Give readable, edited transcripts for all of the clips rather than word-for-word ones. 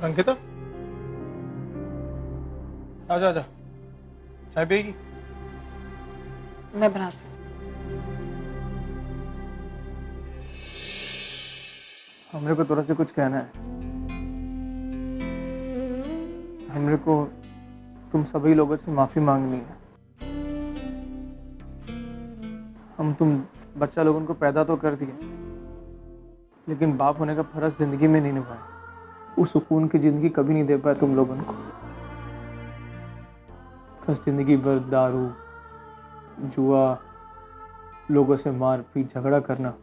अंकिता, आजा आजा, चाय पिएगी? मैं बनाती हूँ। हमरे को थोड़ा से कुछ कहना है। हमरे को तुम सभी लोगों से माफी मांगनी है। हम तुम बच्चा लोगों को पैदा तो कर दिए, लेकिन बाप होने का फर्ज जिंदगी में नहीं निभाया। उस सुकून की जिंदगी कभी नहीं दे पाए तुम लोगों को। बस जिंदगी भर दारू, जुआ, लोगों से मार पीट झगड़ा करना,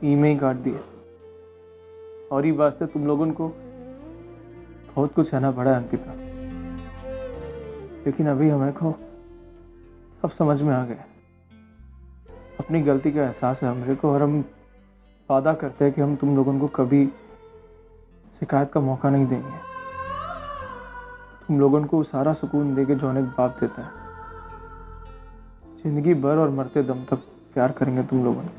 में ही काट दिया। और ये वास्ते तुम लोगों को बहुत कुछ सहना पड़ा है अंकिता, लेकिन अभी हमें को सब समझ में आ गया। अपनी गलती का एहसास है हमरे को, और हम वादा करते हैं कि हम तुम लोगों को कभी शिकायत का मौका नहीं देंगे। तुम लोगों को सारा सुकून देके जो एक बाप देता है, जिंदगी भर और मरते दम तक प्यार करेंगे तुम लोगों को।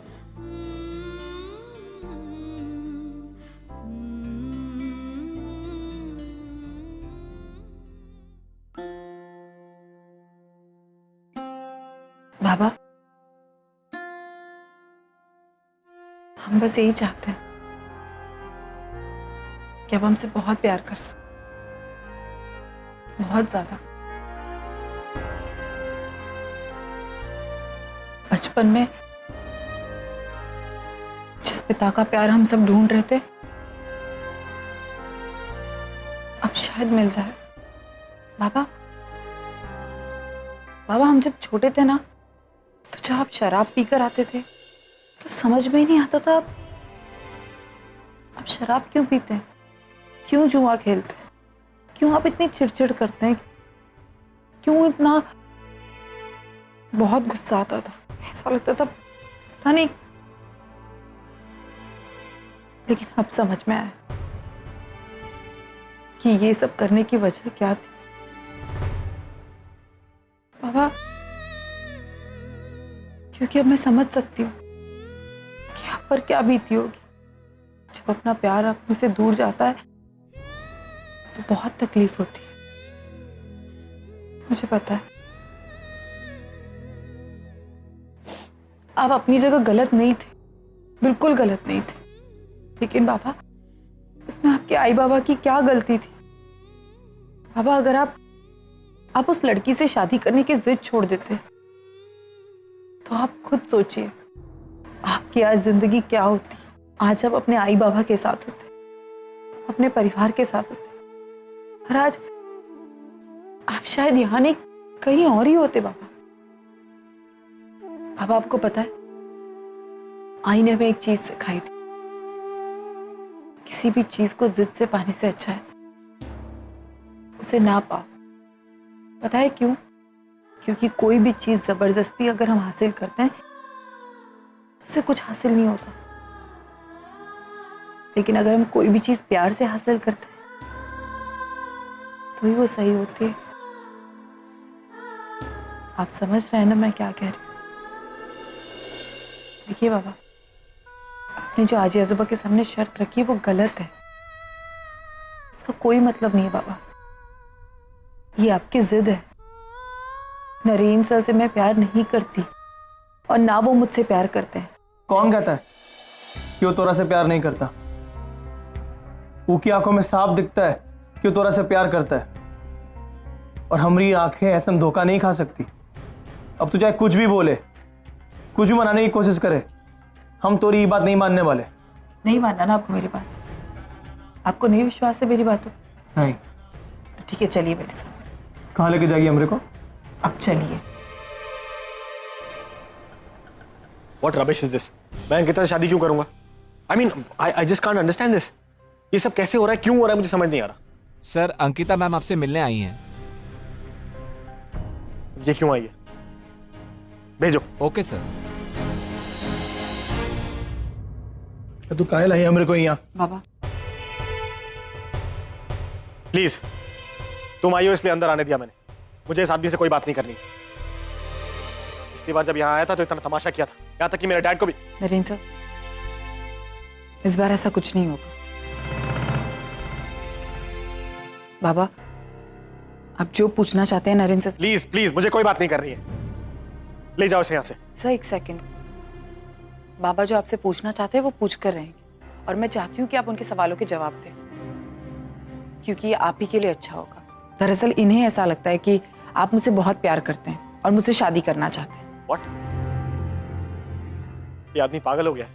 बाबा, हम बस यही चाहते हैं कि अब हमसे बहुत प्यार करें, बहुत ज्यादा। बचपन में जिस पिता का प्यार हम सब ढूंढ रहे थे, अब शायद मिल जाए। बाबा, बाबा, हम जब छोटे थे ना, तो जब आप शराब पीकर आते थे तो समझ में ही नहीं आता था आप शराब क्यों पीते हैं, क्यों जुआ खेलते हैं, क्यों आप इतनी चिड़चिड़ करते हैं, क्यों इतना। बहुत गुस्सा आता था, ऐसा लगता था पता नहीं। लेकिन अब समझ में आया कि ये सब करने की वजह क्या थी। बाबा, क्योंकि अब मैं समझ सकती हूँ कि आप पर क्या बीती होगी। जब अपना प्यार अपने से दूर जाता है तो बहुत तकलीफ होती है, मुझे पता है। आप अपनी जगह गलत नहीं थे, बिल्कुल गलत नहीं थे, लेकिन बाबा, इसमें आपके आई बाबा की क्या गलती थी। बाबा, अगर आप उस लड़की से शादी करने की जिद छोड़ देते तो आप खुद सोचिए आपकी आज जिंदगी क्या होती। आज आप अपने आई बाबा के साथ होते, अपने परिवार के साथ होते, और आज आप शायद यहाँ नहीं कहीं और ही होते। बाबा, बाबा, आपको पता है, आई ने हमें एक चीज सिखाई थी, किसी भी चीज को जिद से पाने से अच्छा है उसे ना पाओ। पता है क्यों? क्योंकि कोई भी चीज जबरदस्ती अगर हम हासिल करते हैं उससे कुछ हासिल नहीं होता, लेकिन अगर हम कोई भी चीज प्यार से हासिल करते हैं तो ही वो सही होती है। आप समझ रहे हैं ना मैं क्या कह रही हूँ? देखिए बाबा, आपने जो आजी आजोबा के सामने शर्त रखी वो गलत है, उसका कोई मतलब नहीं है। बाबा, ये आपकी जिद है। नरेन सर से मैं प्यार नहीं करती और ना वो मुझसे प्यार करते हैं। कौन कहता है कि वो तोरा से प्यार नहीं करता? वो की आंखों में साफ दिखता है कि वो तोरा से प्यार करता है, और हमारी आंखें ऐसा धोखा नहीं खा सकती। अब तो चाहे कुछ भी बोले, कुछ भी मनाने की कोशिश करे, हम तोरी ये बात नहीं मानने वाले। नहीं मानना ना आपको मेरी बात? आपको नहीं विश्वास है मेरी बातों? नहीं। तो ठीक है, चलिए मेरे साथ। कहाँ लेके जाएगी हमरे को? अब चलिए। What rubbish is this? मैं अंकिता से शादी क्यों करूंगा? I mean, I just can't understand this. ये सब कैसे हो रहा है, क्यों हो रहा है, मुझे समझ नहीं आ रहा। सर, अंकिता मैम आपसे मिलने आई हैं। ये क्यों आई है? भेजो। Okay sir. तो तू काहे लाई हमरे को यहाँ? बाबा, प्लीज, तुम आई हो इसलिए अंदर आने दिया मैंने। मुझे इस आदमी से कोई बात नहीं करनी। पिछली बार जब यहाँ आया था तो इतना तमाशा किया था, यहाँ तक कि मेरे डैड को भी। नरेन सर, इस बार ऐसा कुछ नहीं होगा। बाबा, आप जो पूछना चाहते हैं नरेन से। प्लीज प्लीज, मुझे कोई बात नहीं करनी है, ले जाओ इसे यहाँ से। सर एक सेकंड, बाबा जो आपसे पूछना चाहते हैं वो पूछ कर रहेंगे, और मैं चाहती हूँ कि आप उनके सवालों के जवाब दें, क्योंकि ये आप ही के लिए अच्छा होगा। दरअसल इन्हें ऐसा लगता है कि आप मुझसे बहुत प्यार करते हैं और मुझसे शादी करना चाहते हैं। What? ये आदमी पागल हो गया है,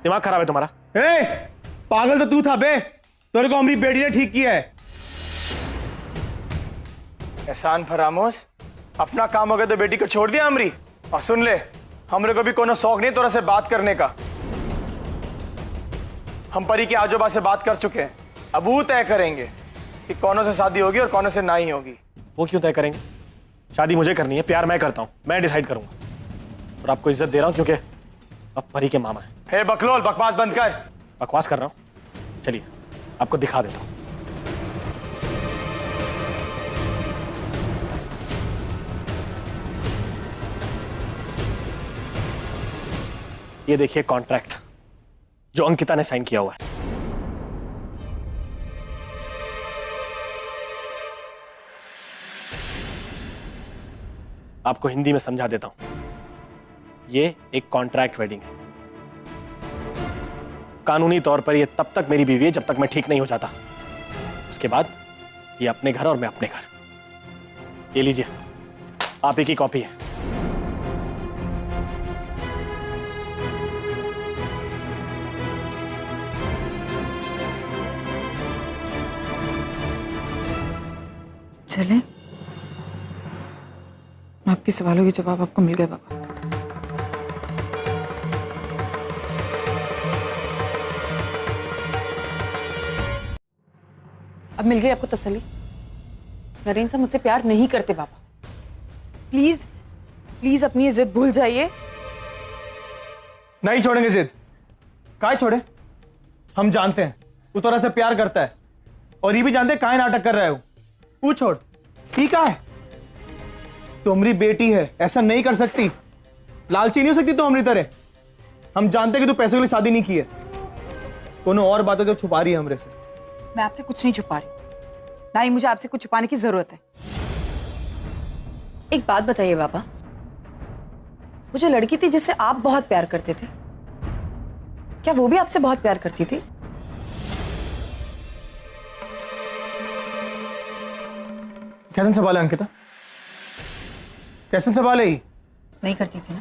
दिमाग खराब है तुम्हारा। ए, पागल तो तू था बे, तेरे को हमारी बेटी ने ठीक किया है। एहसान फरामोश, अपना काम हो गया तो बेटी को छोड़ दिया हमरी। और सुन ले, हमरे को भी कोनो शौक नहीं तोरा से बात करने का। हम परी के आजोबा से बात कर चुके हैं, अब वो तय करेंगे कि कौनों से शादी होगी और कौनों से नहीं होगी। वो क्यों तय करेंगे? शादी मुझे करनी है, प्यार मैं करता हूं, मैं डिसाइड करूंगा। और आपको इज्जत दे रहा हूं क्योंकि अब परी के मामा है। हे बकलोल, बकवास बंद कर। बकवास कर रहा हूं, चलिए आपको दिखा देता हूं। ये देखिए कॉन्ट्रैक्ट जो अंकिता ने साइन किया हुआ है। आपको हिंदी में समझा देता हूं, ये एक कॉन्ट्रैक्ट वेडिंग है। कानूनी तौर पर ये तब तक मेरी बीवी है जब तक मैं ठीक नहीं हो जाता। उसके बाद ये अपने घर और मैं अपने घर। ये लीजिए, आप ही की कॉपी है। चलें? आपके सवालों के जवाब आपको मिल गए बाबा। अब मिल गई आपको तसल्ली? नरेन साहब मुझसे प्यार नहीं करते बाबा। प्लीज प्लीज अपनी ये जिद भूल जाइए। नहीं छोड़ेंगे जिद। काहे छोड़े? हम जानते हैं वो तोरा से प्यार करता है, और ये भी जानते हैं काहे नाटक कर रहा है वो। तू छोड़, ठीक है? तू हमारी बेटी है, ऐसा नहीं कर सकती। लालची नहीं हो सकती तो हमारी तरह। हम जानते हैं कि तू पैसों के लिए शादी नहीं की है। कोनो और बातें तो छुपा रही है हमरे से। मैं आपसे कुछ नहीं छुपा रही, ना ही मुझे आपसे कुछ छुपाने की जरूरत है। एक बात बताइए बाबा, वो जो लड़की थी जिससे आप बहुत प्यार करते थे, क्या वो भी आपसे बहुत प्यार करती थी? कैसे सवाल है अंकिता? कैसे सवाल है ये? नहीं करती थी ना?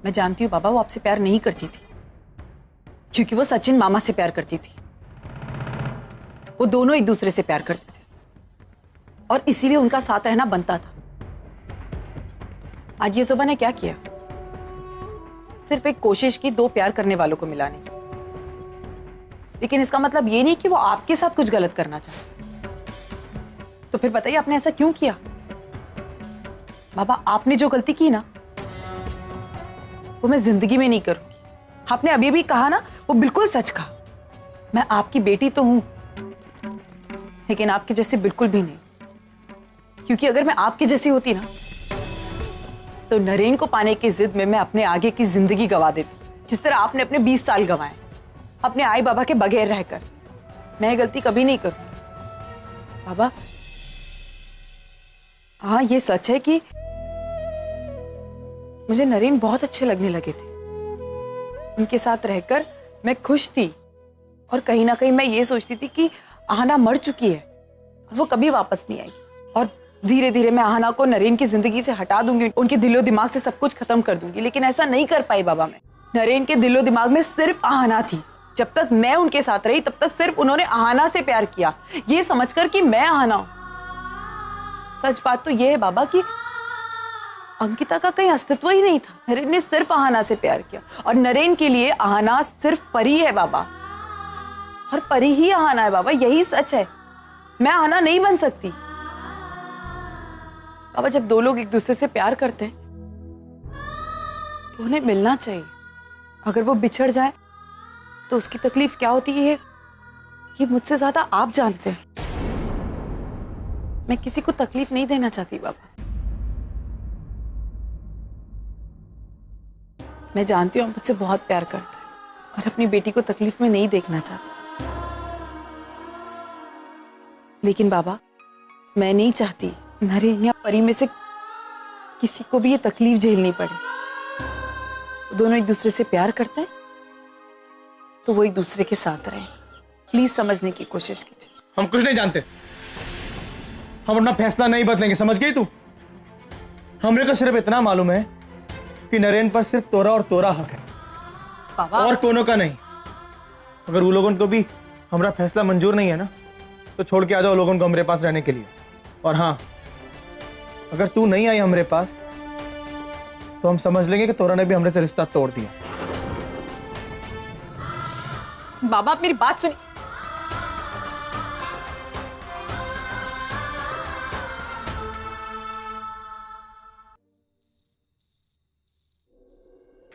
मैं जानती हूँ बाबा, वो आपसे प्यार नहीं करती थी, क्योंकि वो सचिन मामा से प्यार करती थी। वो दोनों एक दूसरे से प्यार करते थे और इसीलिए उनका साथ रहना बनता था। आज ये जुबान ने क्या किया? सिर्फ एक कोशिश की दो प्यार करने वालों को मिलाने की, लेकिन इसका मतलब ये नहीं कि वो आपके साथ कुछ गलत करना चाहते। तो फिर बताइए आपने ऐसा क्यों किया? बाबा, आपने जो गलती की ना, वो मैं जिंदगी में नहीं करूंगी। आपने अभी भी कहा ना, वो बिल्कुल सच कहा। मैं आपकी बेटी तो हूं, लेकिन आपके जैसे बिल्कुल भी नहीं। क्योंकि अगर मैं आपके जैसी होती ना, तो नरेन को पाने की जिद में मैं अपने आगे की जिंदगी गवा देती, जिस तरह आपने अपने 20 साल गंवाए अपने आई बाबा के बगैर रहकर। मैं गलती कभी नहीं करूं बाबा। हाँ, ये सच है कि मुझे नरेन बहुत अच्छे लगने लगे थे। उनके साथ रहकर मैं खुश थी, और कहीं ना कहीं मैं ये सोचती थी कि आहना मर चुकी है और वो कभी वापस नहीं आएगी, और धीरे धीरे मैं आहना को नरेन की जिंदगी से हटा दूंगी, उनके दिलो दिमाग से सब कुछ खत्म कर दूंगी। लेकिन ऐसा नहीं कर पाई बाबा। मैं नरेन के दिलो दिमाग में सिर्फ आहना थी। जब तक मैं उनके साथ रही तब तक सिर्फ उन्होंने आहना से प्यार किया, ये समझकर कि मैं आहना हूं। सच बात तो यह है बाबा कि अंकिता का कहीं अस्तित्व ही नहीं था। नरेन ने सिर्फ आहना से प्यार किया, और नरेन के लिए आहना सिर्फ परी है बाबा, और परी ही आहना है बाबा। यही सच है। मैं आहना नहीं बन सकती बाबा। जब दो लोग एक दूसरे से प्यार करते हैं तो उन्हें मिलना चाहिए। अगर वो बिछड़ जाए तो उसकी तकलीफ क्या होती है ये मुझसे ज्यादा आप जानते हैं। मैं किसी को तकलीफ नहीं देना चाहती बाबा। मैं जानती हूँ आप मुझसे बहुत प्यार करते हैं और अपनी बेटी को तकलीफ में नहीं देखना चाहते, लेकिन बाबा, मैं नहीं चाहती नरेन या परी में से किसी को भी ये तकलीफ झेलनी पड़े। दोनों एक दूसरे से प्यार करते हैं तो वो एक दूसरे के साथ रहे। प्लीज समझने की कोशिश कीजिए। हम कुछ नहीं जानते, हम अपना फैसला नहीं बदलेंगे, समझ गई तू? हमरे को सिर्फ इतना मालूम है कि नरेन पर सिर्फ तोरा और तोरा हक है, बाबा और कोनो का नहीं। अगर वो लोगों को भी हमारा फैसला मंजूर नहीं है ना, तो छोड़ के आ जाओ लोगों को हमारे पास रहने के लिए। और हाँ, अगर तू नहीं आई हमारे पास तो हम समझ लेंगे कि तोरा ने भी हमरे से रिश्ता तोड़ दिया। बाबा, आप मेरी बात सुनिए।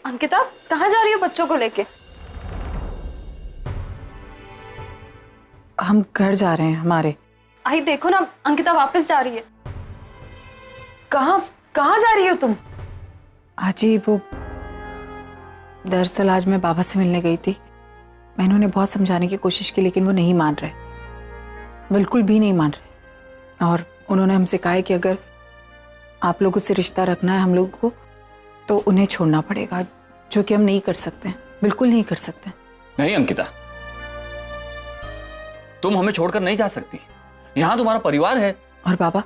अंकिता, कहाँ जा रही हो बच्चों को लेके? हम घर जा रहे हैं हमारे। आई देखो ना, अंकिता वापस जा रही है। कहाँ कहाँ जा रही हो तुम? आजी, वो दरअसल आज मैं बाबा से मिलने गई थी। मैंने उन्हें बहुत समझाने की कोशिश की, लेकिन वो नहीं मान रहे, बिल्कुल भी नहीं मान रहे। और उन्होंने हमसे कहा है कि अगर आप लोगों से रिश्ता रखना है हम लोगों को, तो उन्हें छोड़ना पड़ेगा, जो कि हम नहीं कर सकते हैं, बिल्कुल नहीं कर सकते। नहीं अंकिता, तुम हमें छोड़कर नहीं जा सकती। यहां तुम्हारा परिवार है। और बाबा,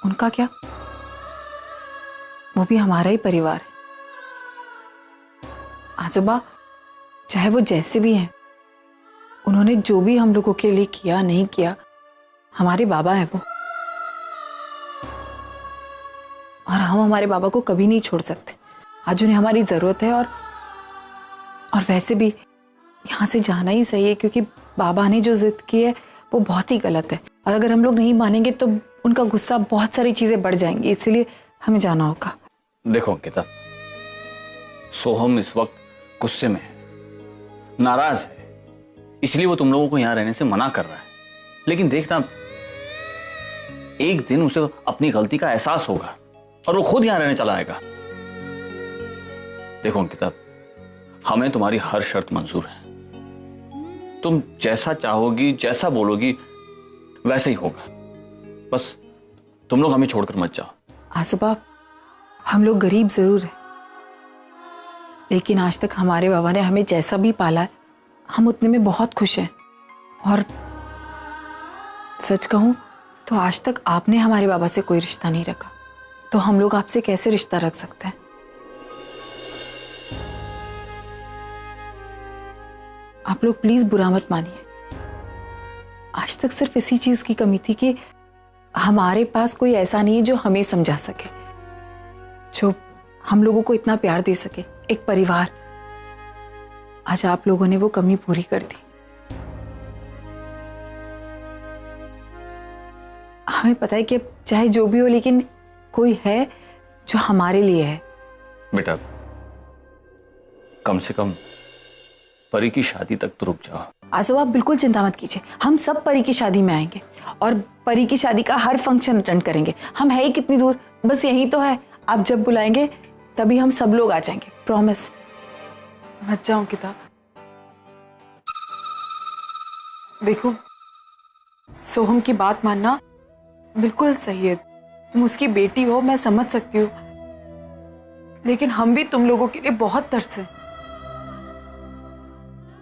उनका क्या? वो भी हमारा ही परिवार है। आजोबा, चाहे वो जैसे भी हैं, उन्होंने जो भी हम लोगों के लिए किया नहीं किया, हमारे बाबा है वो। और हम हमारे बाबा को कभी नहीं छोड़ सकते। आज उन्हें हमारी जरूरत है। और वैसे भी यहाँ से जाना ही सही है, क्योंकि बाबा ने जो जिद की है वो बहुत ही गलत है। और अगर हम लोग नहीं मानेंगे तो उनका गुस्सा, बहुत सारी चीजें बढ़ जाएंगी, इसलिए हमें जाना होगा। देखो अंकिता, सोहम इस वक्त गुस्से में है, नाराज है, इसलिए वो तुम लोगों को यहां रहने से मना कर रहा है। लेकिन देखना, एक दिन उसे अपनी गलती का एहसास होगा और वो खुद यहां रहने चला आएगा। देखो अंकिता, हमें तुम्हारी हर शर्त मंजूर है। तुम जैसा चाहोगी, जैसा बोलोगी, वैसे ही होगा। बस तुम लोग हमें छोड़कर मत जाओ। आसुबा, हम लोग गरीब जरूर हैं, लेकिन आज तक हमारे बाबा ने हमें जैसा भी पाला है, हम उतने में बहुत खुश हैं। और सच कहूं तो आज तक आपने हमारे बाबा से कोई रिश्ता नहीं रखा, तो हम लोग आपसे कैसे रिश्ता रख सकते हैं? आप लोग प्लीज बुरा मत मानिए। आज तक सिर्फ इसी चीज की कमी थी कि हमारे पास कोई ऐसा नहीं है जो हमें समझा सके, जो हम लोगों को इतना प्यार दे सके, एक परिवार। आज आप लोगों ने वो कमी पूरी कर दी। हमें पता है कि चाहे जो भी हो, लेकिन कोई है जो हमारे लिए है। बेटा, कम से कम परी की शादी तक तो रुक जाओ। आसो, आप बिल्कुल चिंता मत कीजिए, हम सब परी की शादी में आएंगे और परी की शादी का हर फंक्शन अटेंड करेंगे। हम है ही कितनी दूर, बस यही तो है। आप जब बुलाएंगे तभी हम सब लोग आ जाएंगे, प्रॉमिस। मत जाओ किताब। देखो, सोहम की बात मानना बिल्कुल सही है। तुम उसकी बेटी हो, मैं समझ सकती हूँ, लेकिन हम भी तुम लोगों के लिए बहुत तरसे।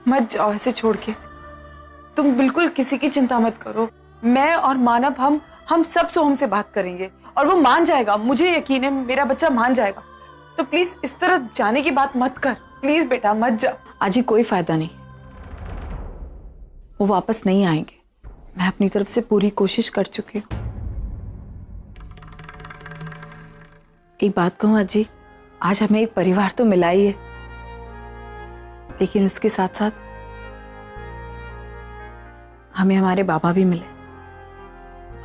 मत जाओ ऐसे छोड़ के। तुम बिल्कुल किसी की चिंता मत करो। मैं और मानव हम सब सोहम से बात करेंगे और वो मान जाएगा। मुझे यकीन है मेरा बच्चा मान जाएगा। तो प्लीज इस तरह जाने की बात मत कर। प्लीज बेटा मत जा। आज ही कोई फायदा नहीं, वो वापस नहीं आएंगे। मैं अपनी तरफ से पूरी कोशिश कर चुकी हूँ। एक बात कहूँ अजी, आज हमें एक परिवार तो मिला ही है, लेकिन उसके साथ साथ हमें हमारे बाबा भी मिले।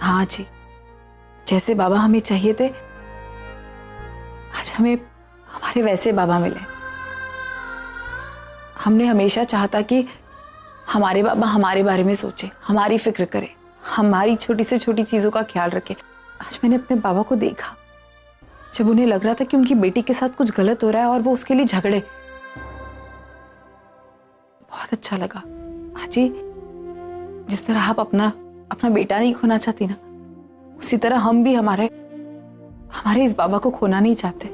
हाँ जी, जैसे बाबा हमें चाहिए थे, आज हमें हमारे वैसे बाबा मिले। हमने हमेशा चाहता कि हमारे बाबा हमारे बारे में सोचे, हमारी फिक्र करे, हमारी छोटी से छोटी चीजों का ख्याल रखे। आज मैंने अपने बाबा को देखा, जब उन्हें लग रहा था कि उनकी बेटी के साथ कुछ गलत हो रहा है और वो उसके लिए झगड़े। बहुत अच्छा लगा। आज जी, जिस तरह आप अपना बेटा नहीं खोना चाहती ना, उसी तरह हम भी हमारे इस बाबा को खोना नहीं चाहते।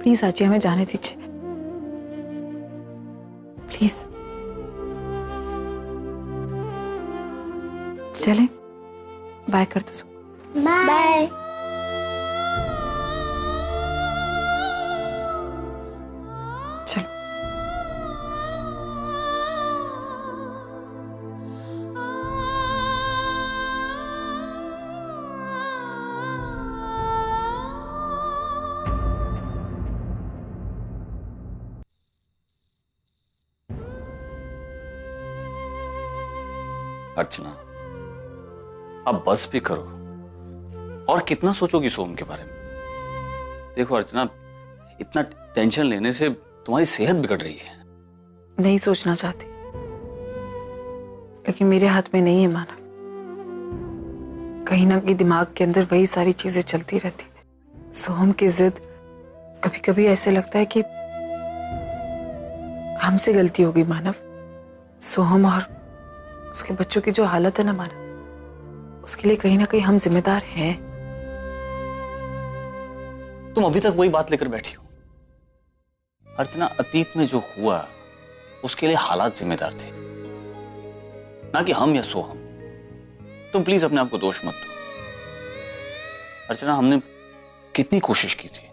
प्लीज आजी, हमें जाने दीजिए प्लीज। चलें, बाय कर दो। बाय। चलो। अर्चना, अब बस भी करो। और कितना सोचोगी सोम के बारे में? देखो अर्चना, इतना टेंशन लेने से तुम्हारी सेहत बिगड़ रही है। नहीं सोचना चाहती, लेकिन मेरे हाथ में नहीं है माना। कहीं ना कहीं दिमाग के अंदर वही सारी चीजें चलती रहती। सोहम की जिद, कभी कभी ऐसे लगता है कि हमसे गलती हो गई मानव। सोहम और उसके बच्चों की जो हालत है ना मानव, उसके लिए कहीं ना कहीं हम जिम्मेदार हैं। तुम अभी तक वही बात लेकर बैठी हो। अर्चना, अतीत में जो हुआ उसके लिए हालात जिम्मेदार थे, ना कि हम या सोहम। तुम प्लीज अपने आप को दोष मत दो। अर्चना, हमने कितनी कोशिश की थी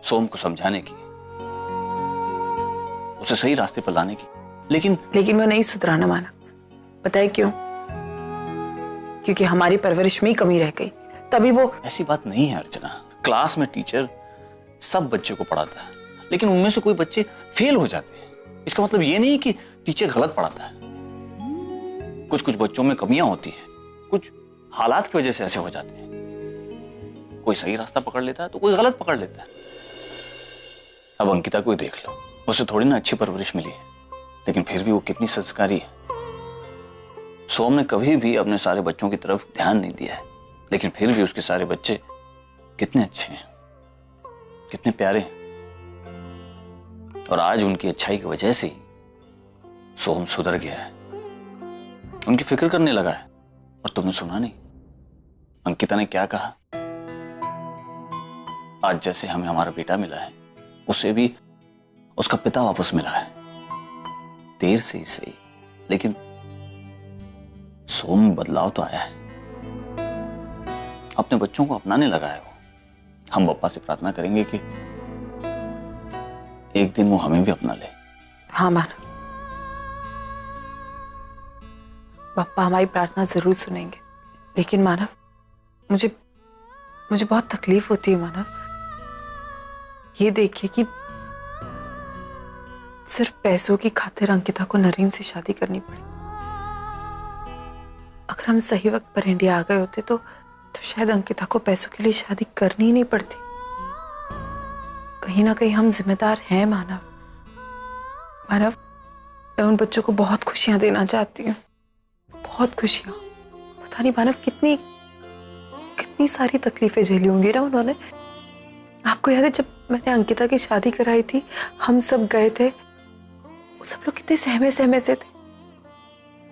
सोहम को समझाने की, उसे सही रास्ते पर लाने की, लेकिन वो नहीं सुधराना माना। पता है क्यों? क्योंकि हमारी परवरिश में ही कमी रह गई, तभी वो। ऐसी बात नहीं है अर्चना। क्लास में टीचर सब बच्चे को पढ़ाता है, लेकिन उनमें से कोई बच्चे फेल हो जाते हैं। इसका मतलब ये नहीं कि टीचर गलत पढ़ाता है। कुछ कुछ बच्चों में कमियां होती हैं, कुछ हालात की वजह से ऐसे हो जाते हैं। कोई सही रास्ता पकड़ लेता है तो कोई गलत पकड़ लेता है। अब अंकिता को ही देख लो, उसे थोड़ी ना अच्छी परवरिश मिली है, लेकिन फिर भी वो कितनी संस्कारी है। सोम ने कभी भी अपने सारे बच्चों की तरफ ध्यान नहीं दिया है, लेकिन फिर भी उसके सारे बच्चे कितने अच्छे हैं, कितने प्यारे हैं। और आज उनकी अच्छाई की वजह से सोम सुधर गया है, उनकी फिक्र करने लगा है। और तुमने सुना नहीं अंकिता ने क्या कहा? आज जैसे हमें हमारा बेटा मिला है, उसे भी उसका पिता वापस मिला है। देर से ही सही, लेकिन सोम बदलाव तो आया है। अपने बच्चों को अपनाने लगा है वो। हम बप्पा से प्रार्थना करेंगे कि एक दिन वो हमें भी अपना ले। हाँ मानव, पापा हमारी प्रार्थना जरूर सुनेंगे। लेकिन मानव, मुझे बहुत तकलीफ होती है मानव, ये देखिए कि सिर्फ पैसों की खातिर अंकिता को नरीन से शादी करनी पड़ी। अगर हम सही वक्त पर इंडिया आ गए होते तो शायद अंकिता को पैसों के लिए शादी करनी ही नहीं पड़ती। कहीं ना कहीं हम जिम्मेदार हैं मानव। मैं उन बच्चों को बहुत खुशियां देना चाहती हूँ, बहुत खुशियां। पता नहीं मानव कितनी सारी तकलीफें झेली होंगी ना उन्होंने। आपको याद है जब मैंने अंकिता की शादी कराई थी, हम सब गए थे, वो सब लोग कितने सहमे से थे।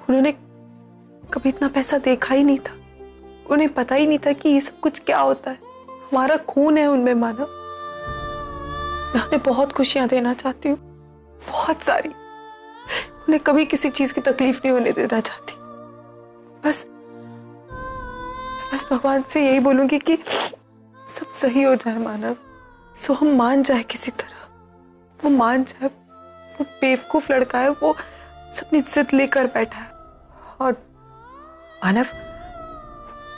उन्होंने कभी इतना पैसा देखा ही नहीं था, उन्हें पता ही नहीं था कि ये सब कुछ क्या होता है। हमारा खून है उनमें मानव। मैं उन्हें बहुत खुशियां देना चाहती हूँ, बहुत सारी। उन्हें कभी किसी चीज की तकलीफ नहीं होने देना चाहती। बस भगवान से यही बोलूंगी कि सब सही हो जाए मानव। सो हम मान जाए किसी तरह, वो मान जाए। वो बेवकूफ लड़का है, वो अपनी जिद लेकर बैठा है। और मानव,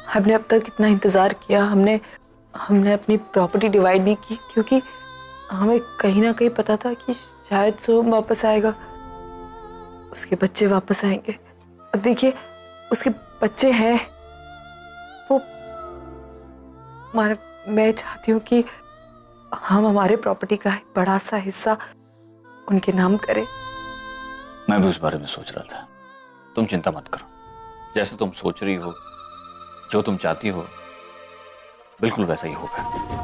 हमने अब तक इतना इंतजार किया, हमने अपनी प्रॉपर्टी डिवाइड नहीं की, क्योंकि हमें कहीं ना कहीं पता था कि शायद सोम वापस आएगा, उसके बच्चे वापस आएंगे। और देखिए उसके बच्चे हैं। वो मानव, मैं चाहती हूँ कि हम हमारे प्रॉपर्टी का एक बड़ा सा हिस्सा उनके नाम करें। मैं भी उस बारे में सोच रहा था। तुम चिंता मत करो, जैसे तुम सोच रही हो, जो तुम चाहती हो, बिल्कुल वैसा ही होगा।